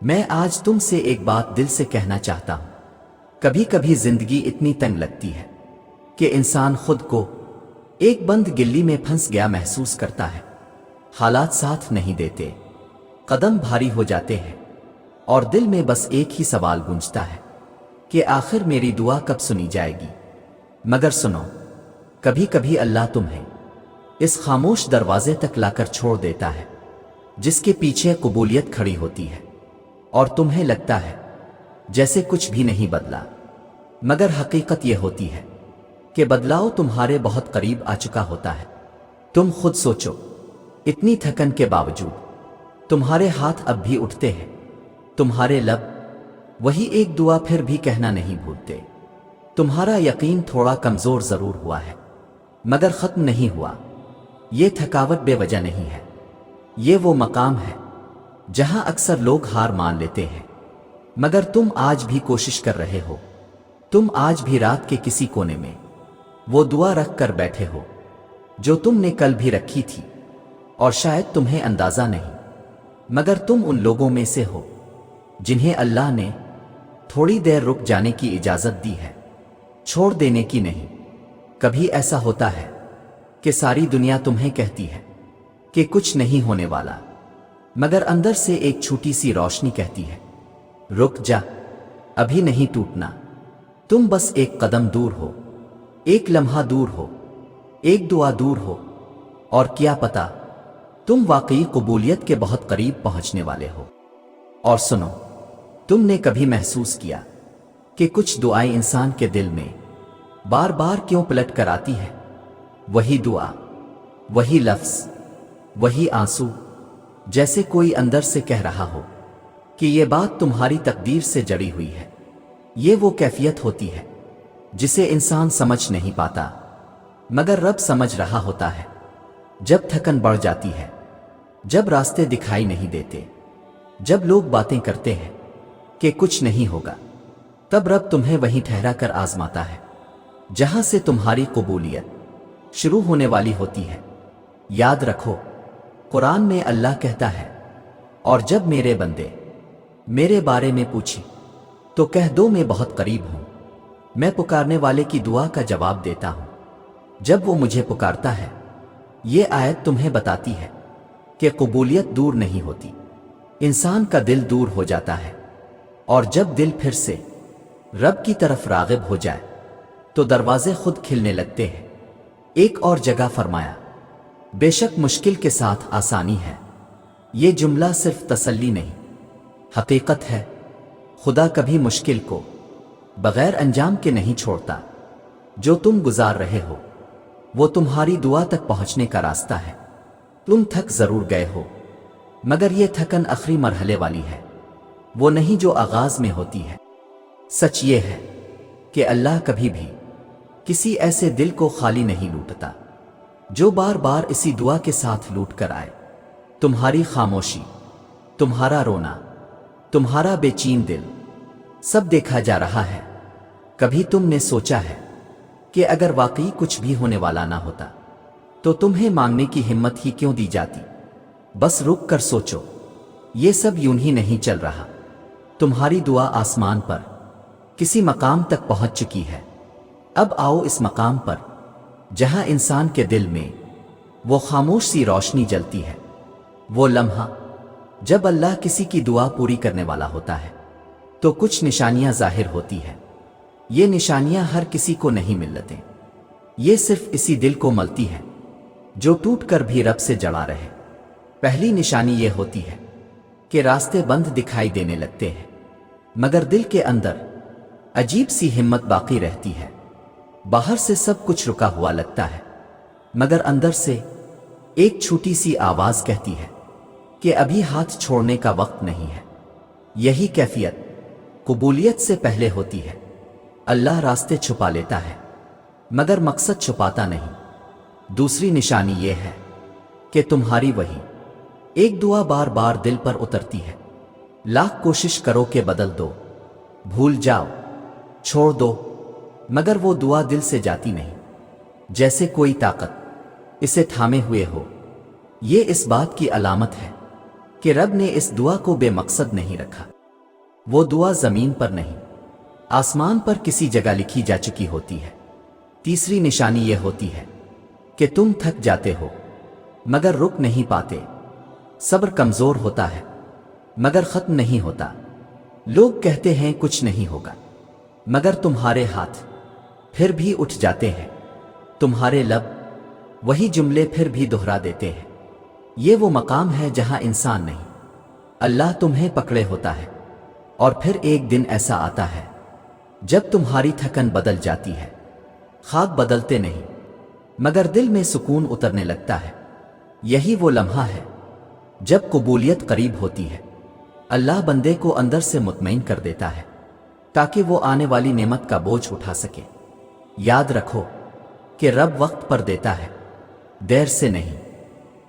میں آج تم سے ایک بات دل سے کہنا چاہتا ہوں۔ کبھی کبھی زندگی اتنی تنگ لگتی ہے کہ انسان خود کو ایک بند گلی میں پھنس گیا محسوس کرتا ہے۔ حالات ساتھ نہیں دیتے، قدم بھاری ہو جاتے ہیں، اور دل میں بس ایک ہی سوال گونجتا ہے کہ آخر میری دعا کب سنی جائے گی۔ مگر سنو، کبھی کبھی اللہ تمہیں اس خاموش دروازے تک لا کر چھوڑ دیتا ہے جس کے پیچھے قبولیت کھڑی ہوتی ہے، اور تمہیں لگتا ہے جیسے کچھ بھی نہیں بدلا۔ مگر حقیقت یہ ہوتی ہے کہ بدلاؤ تمہارے بہت قریب آ چکا ہوتا ہے۔ تم خود سوچو، اتنی تھکن کے باوجود تمہارے ہاتھ اب بھی اٹھتے ہیں، تمہارے لب وہی ایک دعا پھر بھی کہنا نہیں بھولتے۔ تمہارا یقین تھوڑا کمزور ضرور ہوا ہے، مگر ختم نہیں ہوا۔ یہ تھکاوٹ بے وجہ نہیں ہے، یہ وہ مقام ہے جہاں اکثر لوگ ہار مان لیتے ہیں، مگر تم آج بھی کوشش کر رہے ہو۔ تم آج بھی رات کے کسی کونے میں وہ دعا رکھ کر بیٹھے ہو جو تم نے کل بھی رکھی تھی، اور شاید تمہیں اندازہ نہیں، مگر تم ان لوگوں میں سے ہو جنہیں اللہ نے تھوڑی دیر رک جانے کی اجازت دی ہے، چھوڑ دینے کی نہیں۔ کبھی ایسا ہوتا ہے کہ ساری دنیا تمہیں کہتی ہے کہ کچھ نہیں ہونے والا، مگر اندر سے ایک چھوٹی سی روشنی کہتی ہے رک جا، ابھی نہیں ٹوٹنا۔ تم بس ایک قدم دور ہو، ایک لمحہ دور ہو، ایک دعا دور ہو، اور کیا پتا تم واقعی قبولیت کے بہت قریب پہنچنے والے ہو۔ اور سنو، تم نے کبھی محسوس کیا کہ کچھ دعائیں انسان کے دل میں بار بار کیوں پلٹ کر آتی ہیں؟ وہی دعا، وہی لفظ، وہی آنسو، جیسے کوئی اندر سے کہہ رہا ہو کہ یہ بات تمہاری تقدیر سے جڑی ہوئی ہے۔ یہ وہ کیفیت ہوتی ہے جسے انسان سمجھ نہیں پاتا، مگر رب سمجھ رہا ہوتا ہے۔ جب تھکن بڑھ جاتی ہے، جب راستے دکھائی نہیں دیتے، جب لوگ باتیں کرتے ہیں کہ کچھ نہیں ہوگا، تب رب تمہیں وہیں ٹھہرا کر آزماتا ہے جہاں سے تمہاری قبولیت شروع ہونے والی ہوتی ہے۔ یاد رکھو، قرآن میں اللہ کہتا ہے، اور جب میرے بندے میرے بارے میں پوچھیں تو کہہ دو میں بہت قریب ہوں، میں پکارنے والے کی دعا کا جواب دیتا ہوں جب وہ مجھے پکارتا ہے۔ یہ آیت تمہیں بتاتی ہے کہ قبولیت دور نہیں ہوتی، انسان کا دل دور ہو جاتا ہے، اور جب دل پھر سے رب کی طرف راغب ہو جائے تو دروازے خود کھلنے لگتے ہیں۔ ایک اور جگہ فرمایا، بے شک مشکل کے ساتھ آسانی ہے۔ یہ جملہ صرف تسلی نہیں، حقیقت ہے۔ خدا کبھی مشکل کو بغیر انجام کے نہیں چھوڑتا۔ جو تم گزار رہے ہو وہ تمہاری دعا تک پہنچنے کا راستہ ہے۔ تم تھک ضرور گئے ہو، مگر یہ تھکن آخری مرحلے والی ہے، وہ نہیں جو آغاز میں ہوتی ہے۔ سچ یہ ہے کہ اللہ کبھی بھی کسی ایسے دل کو خالی نہیں لوٹتا جو بار بار اسی دعا کے ساتھ لوٹ کر آئے۔ تمہاری خاموشی، تمہارا رونا، تمہارا بے چین دل، سب دیکھا جا رہا ہے۔ کبھی تم نے سوچا ہے کہ اگر واقعی کچھ بھی ہونے والا نہ ہوتا تو تمہیں مانگنے کی ہمت ہی کیوں دی جاتی؟ بس رک کر سوچو، یہ سب یوں ہی نہیں چل رہا۔ تمہاری دعا آسمان پر کسی مقام تک پہنچ چکی ہے۔ اب آؤ اس مقام پر جہاں انسان کے دل میں وہ خاموش سی روشنی جلتی ہے، وہ لمحہ جب اللہ کسی کی دعا پوری کرنے والا ہوتا ہے تو کچھ نشانیاں ظاہر ہوتی ہیں۔ یہ نشانیاں ہر کسی کو نہیں ملتی، یہ صرف اسی دل کو ملتی ہے جو ٹوٹ کر بھی رب سے جڑا رہے۔ پہلی نشانی یہ ہوتی ہے کہ راستے بند دکھائی دینے لگتے ہیں، مگر دل کے اندر عجیب سی ہمت باقی رہتی ہے۔ باہر سے سب کچھ رکا ہوا لگتا ہے، مگر اندر سے ایک چھوٹی سی آواز کہتی ہے کہ ابھی ہاتھ چھوڑنے کا وقت نہیں ہے۔ یہی کیفیت قبولیت سے پہلے ہوتی ہے۔ اللہ راستے چھپا لیتا ہے، مگر مقصد چھپاتا نہیں۔ دوسری نشانی یہ ہے کہ تمہاری وہی ایک دعا بار بار دل پر اترتی ہے۔ لاکھ کوشش کرو کہ بدل دو، بھول جاؤ، چھوڑ دو، مگر وہ دعا دل سے جاتی نہیں، جیسے کوئی طاقت اسے تھامے ہوئے ہو۔ یہ اس بات کی علامت ہے کہ رب نے اس دعا کو بے مقصد نہیں رکھا۔ وہ دعا زمین پر نہیں، آسمان پر کسی جگہ لکھی جا چکی ہوتی ہے۔ تیسری نشانی یہ ہوتی ہے کہ تم تھک جاتے ہو مگر رک نہیں پاتے، صبر کمزور ہوتا ہے مگر ختم نہیں ہوتا۔ لوگ کہتے ہیں کچھ نہیں ہوگا مگر تمہارے ہاتھ پھر بھی اٹھ جاتے ہیں، تمہارے لب وہی جملے پھر بھی دہرا دیتے ہیں۔ یہ وہ مقام ہے جہاں انسان نہیں، اللہ تمہیں پکڑے ہوتا ہے، اور پھر ایک دن ایسا آتا ہے جب تمہاری تھکن بدل جاتی ہے، خاک بدلتے نہیں مگر دل میں سکون اترنے لگتا ہے۔ یہی وہ لمحہ ہے جب قبولیت قریب ہوتی ہے۔ اللہ بندے کو اندر سے مطمئن کر دیتا ہے تاکہ وہ آنے والی نعمت کا بوجھ اٹھا سکے۔ یاد رکھو کہ رب وقت پر دیتا ہے، دیر سے نہیں۔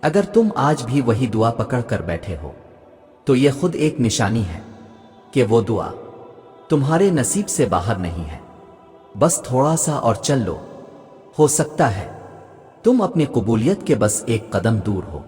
اگر تم آج بھی وہی دعا پکڑ کر بیٹھے ہو تو یہ خود ایک نشانی ہے کہ وہ دعا تمہارے نصیب سے باہر نہیں ہے۔ بس تھوڑا سا اور چل لو، ہو سکتا ہے تم اپنی قبولیت کے بس ایک قدم دور ہو۔